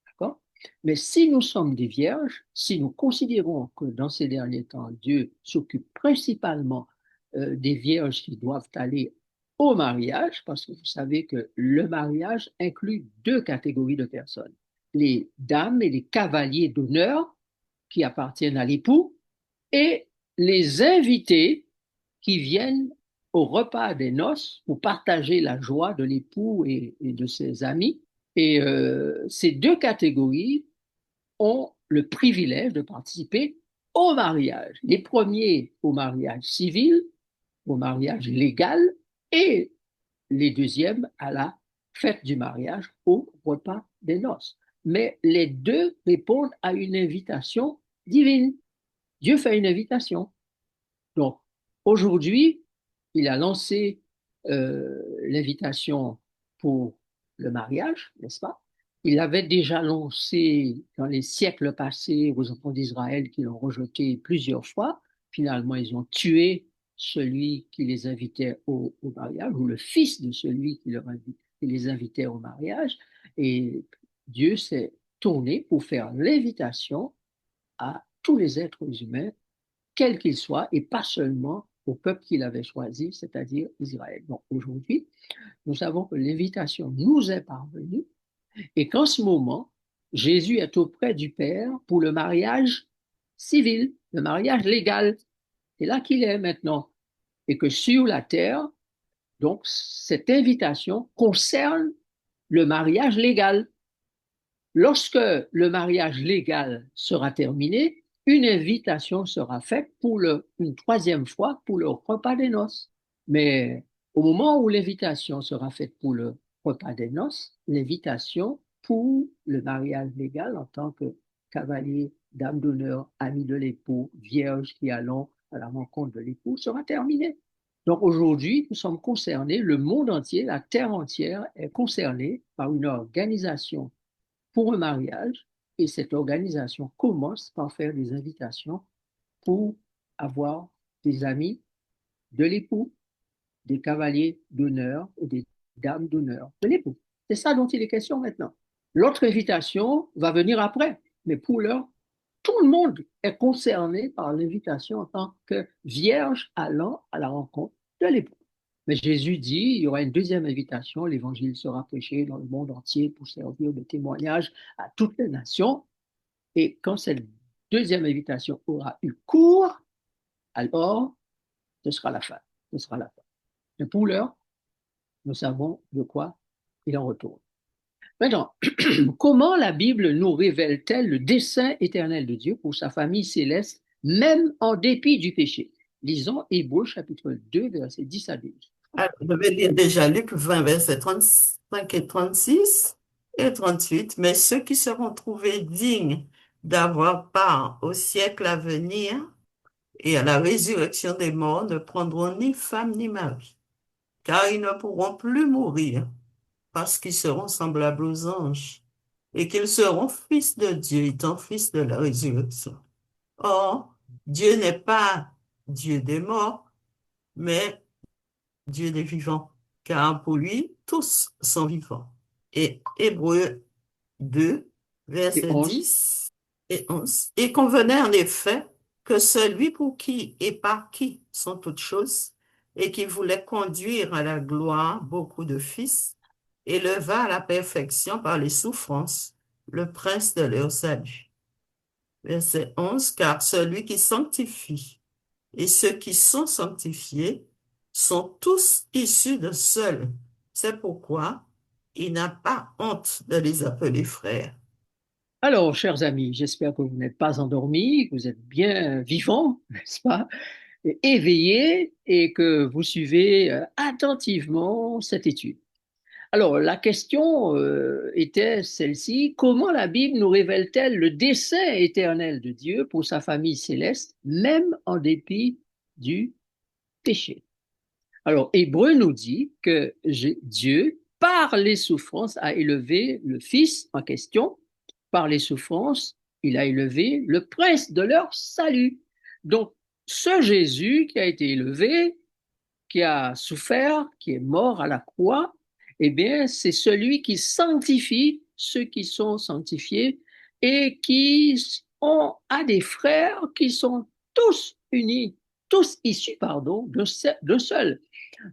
D'accord? Mais si nous sommes des vierges, si nous considérons que dans ces derniers temps, Dieu s'occupe principalement des vierges qui doivent aller au mariage, parce que vous savez que le mariage inclut deux catégories de personnes, les dames et les cavaliers d'honneur qui appartiennent à l'époux et les invités qui viennent au repas des noces pour partager la joie de l'époux et de ses amis. Et ces deux catégories ont le privilège de participer au mariage. Les premiers au mariage civil, au mariage légal, et les deuxièmes à la fête du mariage, au repas des noces. Mais les deux répondent à une invitation divine. Dieu fait une invitation. Donc, aujourd'hui, il a lancé l'invitation pour le mariage, n'est-ce pas? Il l'avait déjà lancé dans les siècles passés aux enfants d'Israël qui l'ont rejeté plusieurs fois. Finalement, ils ont tué celui qui les invitait au mariage, ou le fils de celui qui les invitait au mariage. Et Dieu s'est tourné pour faire l'invitation à tous les êtres humains quel qu'il soit, et pas seulement au peuple qu'il avait choisi, c'est-à-dire Israël. Donc aujourd'hui, nous savons que l'invitation nous est parvenue et qu'en ce moment, Jésus est auprès du Père pour le mariage civil, le mariage légal. C'est là qu'il est maintenant. Et que sur la terre, donc, cette invitation concerne le mariage légal. Lorsque le mariage légal sera terminé, une invitation sera faite pour une troisième fois pour le repas des noces. Mais au moment où l'invitation sera faite pour le repas des noces, l'invitation pour le mariage légal en tant que cavalier, dame d'honneur, ami de l'époux, vierge qui allons à la rencontre de l'époux sera terminée. Donc aujourd'hui, nous sommes concernés, le monde entier, la terre entière est concernée par une organisation pour un mariage et cette organisation commence par faire des invitations pour avoir des amis de l'époux, des cavaliers d'honneur et des dames d'honneur de l'époux. C'est ça dont il est question maintenant. L'autre invitation va venir après, mais pour l'heure, tout le monde est concerné par l'invitation en tant que vierge allant à la rencontre de l'époux. Mais Jésus dit, il y aura une deuxième invitation, l'évangile sera prêché dans le monde entier pour servir de témoignage à toutes les nations. Et quand cette deuxième invitation aura eu cours, alors ce sera la fin. Ce sera la fin. Mais pour l'heure, nous savons de quoi il en retourne. Maintenant, comment la Bible nous révèle-t-elle le dessein éternel de Dieu pour sa famille céleste, même en dépit du péché? Lisons Hébreux chapitre 2, versets 10 à 12. Alors, je vais lire déjà Luc 20, versets 35 et 36 et 38. Mais ceux qui seront trouvés dignes d'avoir part au siècle à venir et à la résurrection des morts ne prendront ni femme ni mari, car ils ne pourront plus mourir. parce qu'ils seront semblables aux anges et qu'ils seront fils de Dieu, étant fils de la résurrection. Or, Dieu n'est pas Dieu des morts, mais Dieu des vivants, car pour lui, tous sont vivants. Et Hébreux 2, Et versets 11. 10 et 11. Il convenait en effet que celui pour qui et par qui sont toutes choses, et qui voulait conduire à la gloire beaucoup de fils, éleva à la perfection par les souffrances le prince de leur salut. Verset 11, car celui qui sanctifie et ceux qui sont sanctifiés sont tous issus de seul. C'est pourquoi il n'a pas honte de les appeler frères. Alors, chers amis, j'espère que vous n'êtes pas endormis, que vous êtes bien vivants, n'est-ce pas, et éveillés et que vous suivez attentivement cette étude. Alors, la question était celle-ci: comment la Bible nous révèle-t-elle le dessein éternel de Dieu pour sa famille céleste, même en dépit du péché? Alors, Hébreu nous dit que Dieu, par les souffrances, a élevé le Fils en question. Par les souffrances, il a élevé le prince de leur salut. Donc, ce Jésus qui a été élevé, qui a souffert, qui est mort à la croix, eh bien, c'est celui qui sanctifie ceux qui sont sanctifiés et qui a des frères qui sont tous unis, tous issus, pardon, d'un seul.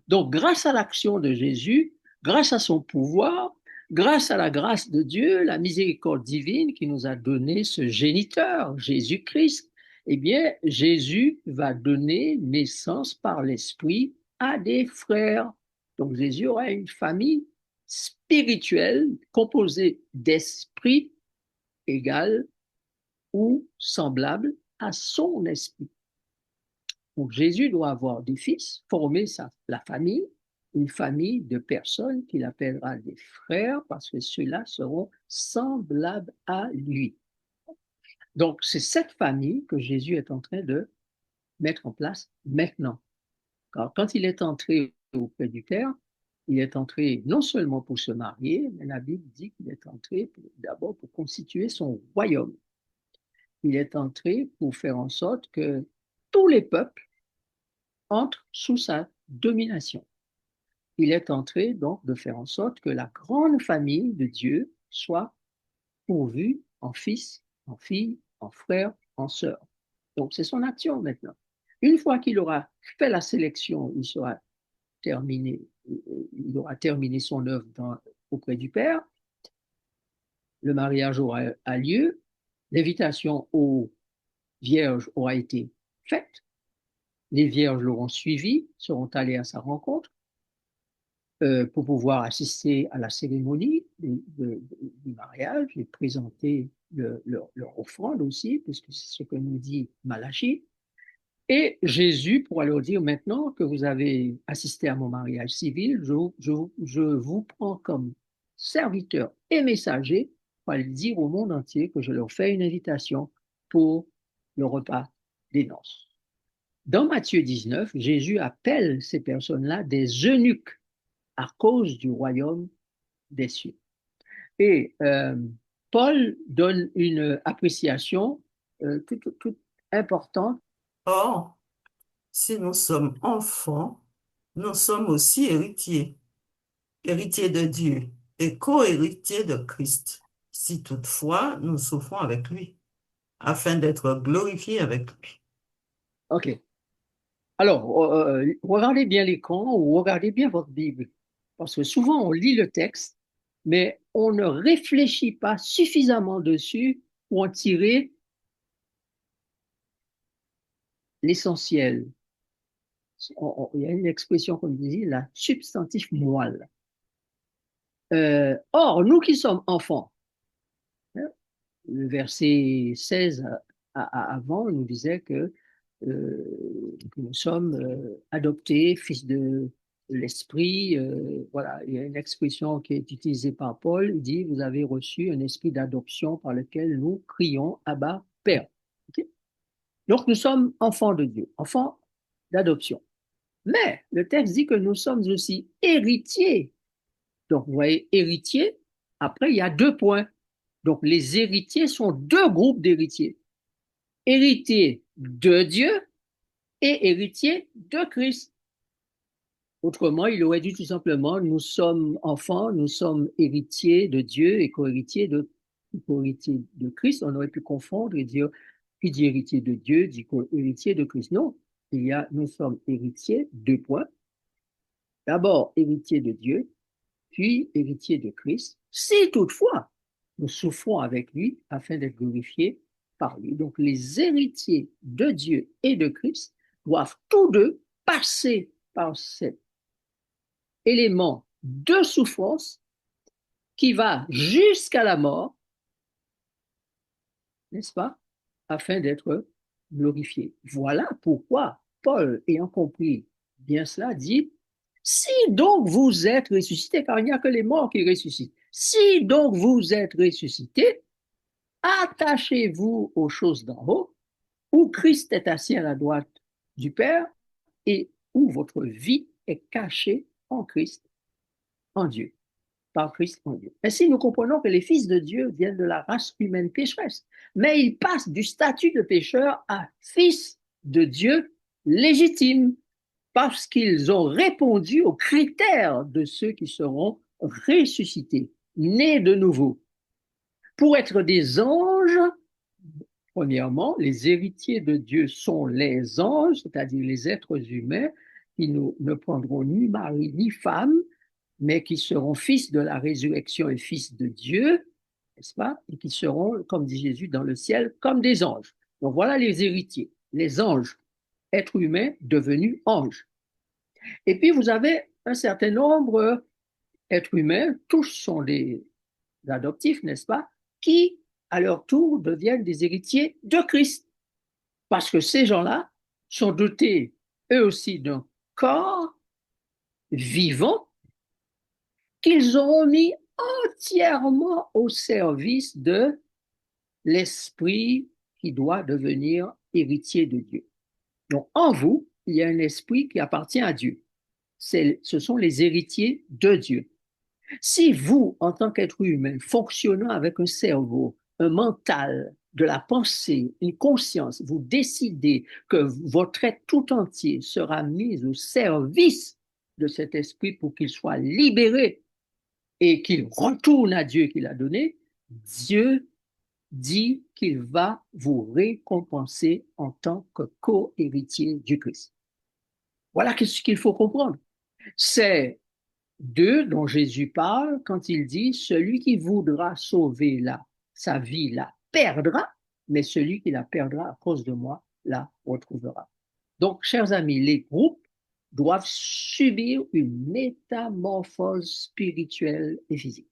Donc, grâce à l'action de Jésus, grâce à son pouvoir, grâce à la grâce de Dieu, la miséricorde divine qui nous a donné ce géniteur, Jésus-Christ, eh bien, Jésus va donner naissance par l'Esprit à des frères. Donc, Jésus aura une famille spirituelle composée d'esprits égal ou semblable à son esprit. Donc Jésus doit avoir des fils, former la famille, une famille de personnes qu'il appellera des frères parce que ceux-là seront semblables à lui. Donc c'est cette famille que Jésus est en train de mettre en place maintenant. Car quand il est entré auprès du Père, il est entré non seulement pour se marier, mais la Bible dit qu'il est entré d'abord pour constituer son royaume. Il est entré pour faire en sorte que tous les peuples entrent sous sa domination. Il est entré donc de faire en sorte que la grande famille de Dieu soit pourvue en fils, en filles, en frères, en sœurs. Donc c'est son action maintenant. Une fois qu'il aura fait la sélection, terminé, il aura terminé son œuvre auprès du Père, le mariage a lieu, l'invitation aux vierges aura été faite, les vierges l'auront suivi, seront allées à sa rencontre, pour pouvoir assister à la cérémonie du mariage et présenter leur offrande aussi, puisque c'est ce que nous dit Malachie. Et Jésus pourra leur dire: maintenant que vous avez assisté à mon mariage civil, je vous prends comme serviteur et messager pour aller dire au monde entier que je leur fais une invitation pour le repas des noces. Dans Matthieu 19, Jésus appelle ces personnes-là des eunuques à cause du royaume des cieux. Et Paul donne une appréciation toute importante. Or, si nous sommes enfants, nous sommes aussi héritiers, héritiers de Dieu et co-héritiers de Christ, si toutefois nous souffrons avec lui, afin d'être glorifiés avec lui. OK. Alors, regardez bien l'écran ou regardez bien votre Bible. Parce que souvent, on lit le texte, mais on ne réfléchit pas suffisamment dessus pour en tirer l'essentiel. Il y a une expression comme dit, la substantif moelle. Or, nous qui sommes enfants, hein, le verset 16 avant nous disait que nous sommes adoptés, fils de l'esprit. Voilà, il y a une expression qui est utilisée par Paul. Il dit: vous avez reçu un esprit d'adoption par lequel nous crions Abba, Père. Okay. Donc nous sommes enfants de Dieu, enfants d'adoption. Mais le texte dit que nous sommes aussi héritiers. Donc, vous voyez, héritier, après, il y a deux points. Donc, les héritiers sont deux groupes d'héritiers. Héritier de Dieu et héritier de Christ. Autrement, il aurait dit tout simplement, nous sommes enfants, nous sommes héritiers de Dieu et co-héritiers de Christ. On aurait pu confondre et dire, qui dit héritier de Dieu, dit co-héritier de Christ. Non, nous sommes héritiers, deux points. D'abord, héritier de Dieu, puis héritier de Christ, si toutefois nous souffrons avec lui afin d'être glorifiés par lui. Donc les héritiers de Dieu et de Christ doivent tous deux passer par cet élément de souffrance qui va jusqu'à la mort, n'est-ce pas, afin d'être glorifiés. Voilà pourquoi Paul, ayant compris bien cela, dit, si donc vous êtes ressuscités, car il n'y a que les morts qui ressuscitent, si donc vous êtes ressuscités, attachez-vous aux choses d'en haut, où Christ est assis à la droite du Père et où votre vie est cachée en Christ, en Dieu, par Christ en Dieu. Ainsi, nous comprenons que les fils de Dieu viennent de la race humaine pécheresse, mais ils passent du statut de pécheur à fils de Dieu légitime, parce qu'ils ont répondu aux critères de ceux qui seront ressuscités, nés de nouveau. Pour être des anges, premièrement, les héritiers de Dieu sont les anges, c'est-à-dire les êtres humains qui ne prendront ni mari ni femme, mais qui seront fils de la résurrection et fils de Dieu, n'est-ce pas? Et qui seront, comme dit Jésus, dans le ciel comme des anges. Donc voilà les héritiers, les anges, êtres humains devenus anges. Et puis vous avez un certain nombre d'êtres humains, tous sont des adoptifs, n'est-ce pas? Qui, à leur tour, deviennent des héritiers de Christ. Parce que ces gens-là sont dotés, eux aussi, d'un corps vivant qu'ils auront mis entièrement au service de l'esprit qui doit devenir héritier de Dieu. Donc, en vous, il y a un esprit qui appartient à Dieu. Ce sont les héritiers de Dieu. Si vous, en tant qu'être humain, fonctionnant avec un cerveau, un mental, de la pensée, une conscience, vous décidez que votre être tout entier sera mis au service de cet esprit pour qu'il soit libéré et qu'il retourne à Dieu qui l'a donné, Dieu dit qu'il va vous récompenser en tant que co-héritier du Christ. Voilà ce qu'il faut comprendre. C'est d'eux dont Jésus parle quand il dit celui qui voudra sauver sa vie la perdra, mais celui qui la perdra à cause de moi la retrouvera. Donc, chers amis, les groupes doivent subir une métamorphose spirituelle et physique.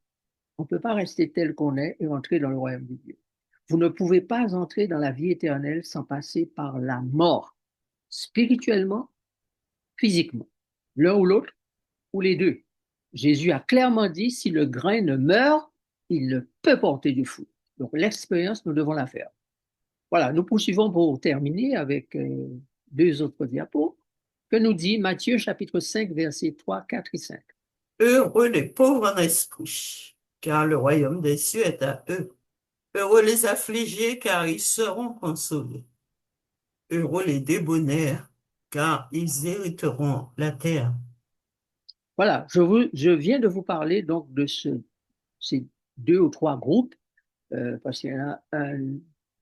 On ne peut pas rester tel qu'on est et entrer dans le royaume de Dieu. Vous ne pouvez pas entrer dans la vie éternelle sans passer par la mort, spirituellement, physiquement. L'un ou l'autre, ou les deux. Jésus a clairement dit, si le grain ne meurt, il ne peut porter du fruit. Donc l'expérience, nous devons la faire. Voilà, nous poursuivons pour terminer avec deux autres diapos que nous dit Matthieu chapitre 5, versets 3, 4 et 5. Heureux les pauvres en esprit, car le royaume des cieux est à eux. Heureux les affligés, car ils seront consolés. Heureux les débonnaires, car ils hériteront la terre. Voilà, je viens de vous parler donc de ces deux ou trois groupes, parce qu'il y en a un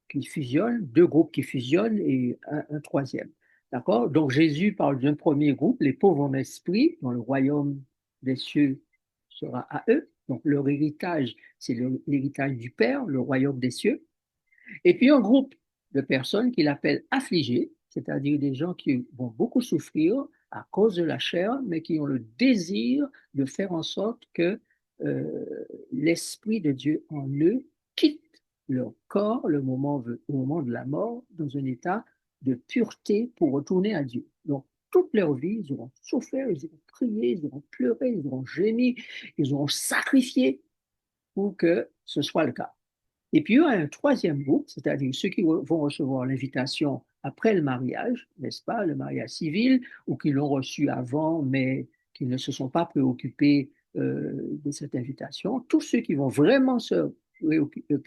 qui fusionne, deux groupes qui fusionnent et un troisième. D'accord? Donc Jésus parle d'un premier groupe, les pauvres en esprit, dont le royaume des cieux sera à eux. Donc leur héritage, c'est l'héritage du Père, le royaume des cieux. Et puis un groupe de personnes qu'il appelle affligés, c'est-à-dire des gens qui vont beaucoup souffrir à cause de la chair, mais qui ont le désir de faire en sorte que l'Esprit de Dieu en eux quitte leur corps au moment de la mort dans un état de pureté pour retourner à Dieu. Donc, toute leur vie, ils auront souffert, ils auront prié, ils auront pleuré, ils auront gémi, ils auront sacrifié pour que ce soit le cas. Et puis, il y a un troisième groupe, c'est-à-dire ceux qui vont recevoir l'invitation après le mariage, n'est-ce pas, le mariage civil, ou qui l'ont reçu avant, mais qui ne se sont pas préoccupés de cette invitation. Tous ceux qui vont vraiment se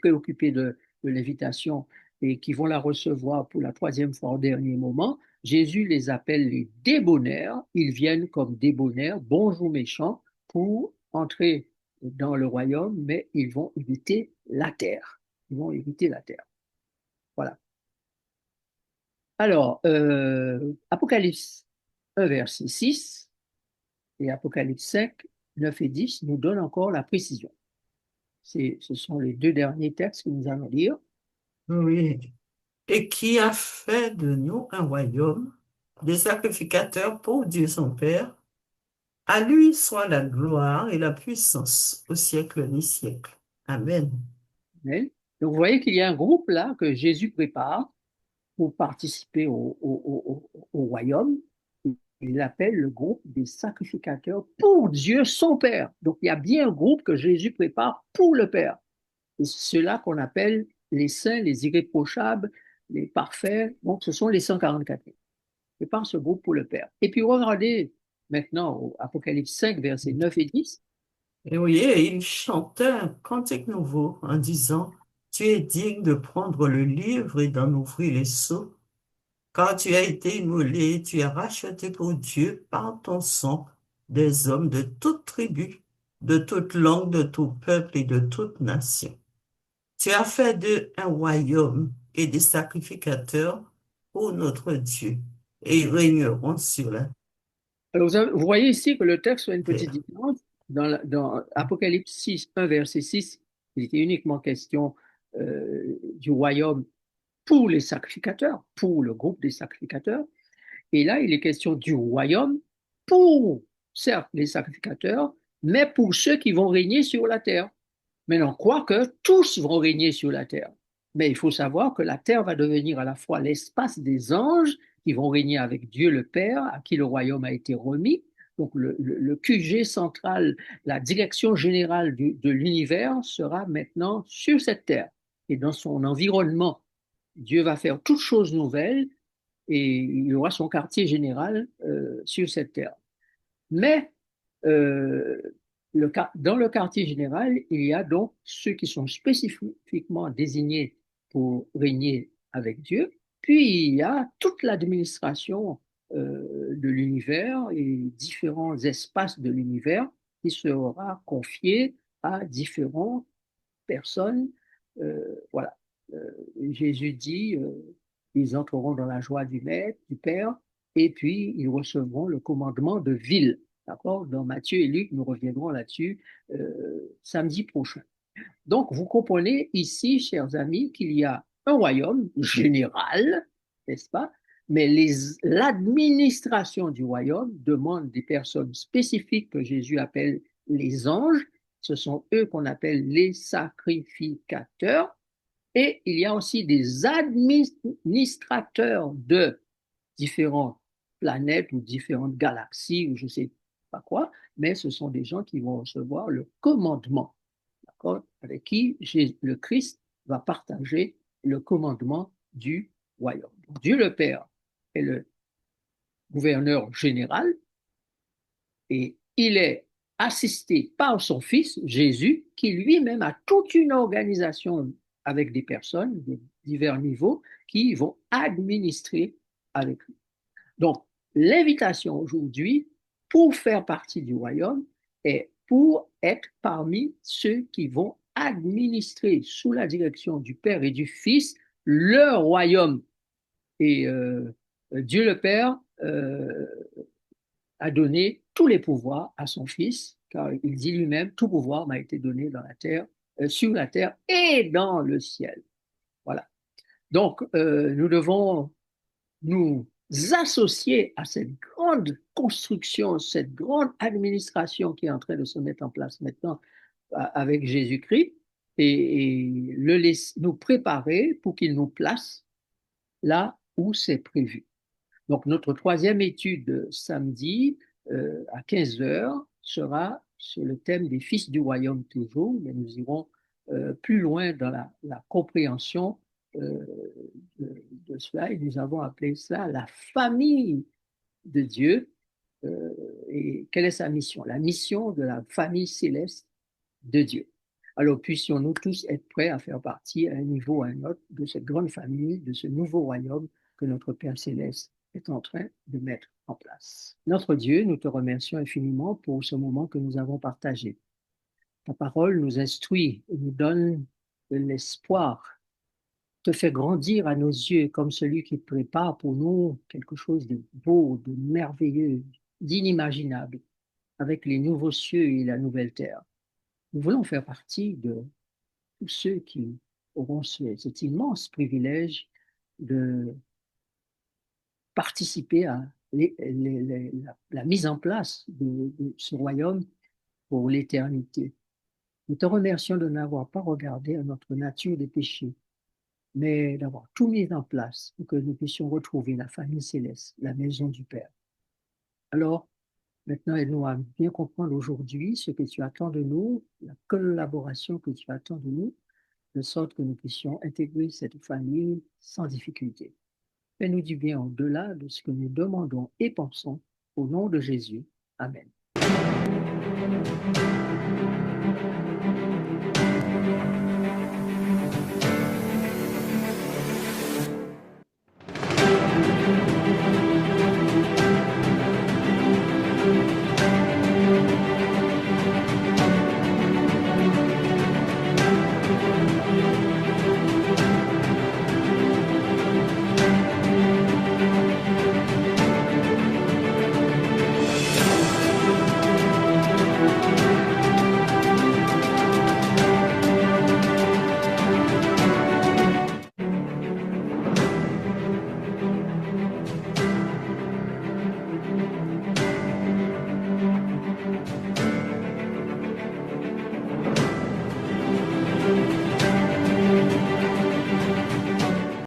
préoccuper de l'invitation et qui vont la recevoir pour la troisième fois au dernier moment, Jésus les appelle les débonnaires. Ils viennent comme débonnaires, bons ou méchants, pour entrer dans le royaume, mais ils vont éviter la terre. Ils vont éviter la terre. Voilà. Alors, Apocalypse 1, verset 6 et Apocalypse 5, 9 et 10 nous donnent encore la précision. Ce sont les deux derniers textes que nous allons lire. Oui. Et qui a fait de nous un royaume, des sacrificateurs pour Dieu son Père. À lui soit la gloire et la puissance au siècle des siècles. Amen. Amen. Donc, vous voyez qu'il y a un groupe là que Jésus prépare pour participer au royaume. Il l'appelle le groupe des sacrificateurs pour Dieu son Père. Donc, il y a bien un groupe que Jésus prépare pour le Père. Et c'est ceux-là qu'on appelle les saints, les irréprochables, les parfaits. Donc, ce sont les 144. Il prépare ce groupe pour le Père. Et puis, regardez maintenant au Apocalypse 5, versets 9 et 10. Et oui, et il chantait un cantique nouveau en disant, tu es digne de prendre le livre et d'en ouvrir les sceaux, car tu as été immolé, tu as racheté pour Dieu par ton sang des hommes de toute tribu, de toute langue, de tout peuple et de toute nation. Tu as fait d'eux un royaume et des sacrificateurs pour notre Dieu, et ils régneront sur la Alors, vous voyez ici que le texte a une petite terre. différence. Dans Apocalypse 6, 1, verset 6, il était uniquement question du royaume pour les sacrificateurs, pour le groupe des sacrificateurs. Et là, il est question du royaume pour, certes, les sacrificateurs, mais pour ceux qui vont régner sur la terre. Mais on croit que tous vont régner sur la terre. Mais il faut savoir que la terre va devenir à la fois l'espace des anges qui vont régner avec Dieu le Père, à qui le royaume a été remis. Donc le QG central, la direction générale de l'univers sera maintenant sur cette terre. Et dans son environnement, Dieu va faire toutes choses nouvelles et il aura son quartier général sur cette terre. Mais euh, dans le quartier général, il y a donc ceux qui sont spécifiquement désignés pour régner avec Dieu, puis il y a toute l'administration de l'univers et différents espaces de l'univers qui sera confiée à différentes personnes. Voilà. Jésus dit, ils entreront dans la joie du Maître, du Père, et puis ils recevront le commandement de ville. D'accord? Dans Matthieu et Luc, nous reviendrons là-dessus samedi prochain. Donc, vous comprenez ici, chers amis, qu'il y a un royaume général, n'est-ce pas? Mais l'administration du royaume demande des personnes spécifiques que Jésus appelle les anges. Ce sont eux qu'on appelle les sacrificateurs. Et il y a aussi des administrateurs de différentes planètes ou différentes galaxies ou je ne sais pas quoi, mais ce sont des gens qui vont recevoir le commandement, d'accord, avec qui le Christ va partager le commandement du royaume. Dieu le Père est le gouverneur général et il est assisté par son Fils Jésus, qui lui-même a toute une organisation avec des personnes de divers niveaux qui vont administrer avec lui. Donc, l'invitation aujourd'hui pour faire partie du royaume est pour être parmi ceux qui vont administrer sous la direction du Père et du Fils le royaume. Et Dieu le Père a donné tous les pouvoirs à son Fils, car il dit lui-même, tout pouvoir m'a été donné dans la terre, sur la terre et dans le ciel. Voilà. Donc, nous devons nous associer à cette grande construction, cette grande administration qui est en train de se mettre en place maintenant avec Jésus-Christ et nous préparer pour qu'il nous place là où c'est prévu. Donc, notre troisième étude samedi à 15 heures sera sur le thème des fils du royaume toujours, mais nous irons plus loin dans la compréhension euh, de cela et nous avons appelé cela la famille de Dieu. Et quelle est sa mission? La mission de la famille céleste de Dieu. Alors puissions-nous tous être prêts à faire partie à un niveau ou à un autre de cette grande famille, de ce nouveau royaume que notre Père céleste est en train de mettre en place. Notre Dieu, nous te remercions infiniment pour ce moment que nous avons partagé. Ta parole nous instruit et nous donne de l'espoir, te fait grandir à nos yeux comme celui qui prépare pour nous quelque chose de beau, de merveilleux, d'inimaginable, avec les nouveaux cieux et la nouvelle terre. Nous voulons faire partie de tous ceux qui auront cet immense privilège de participer à la mise en place de ce royaume pour l'éternité. Nous te remercions de n'avoir pas regardé à notre nature des péchés, mais d'avoir tout mis en place pour que nous puissions retrouver la famille céleste, la maison du Père. Alors, maintenant, aide-nous à bien comprendre aujourd'hui ce que tu attends de nous, la collaboration que tu attends de nous, de sorte que nous puissions intégrer cette famille sans difficulté. Fais-nous du bien au-delà de ce que nous demandons et pensons. Au nom de Jésus. Amen.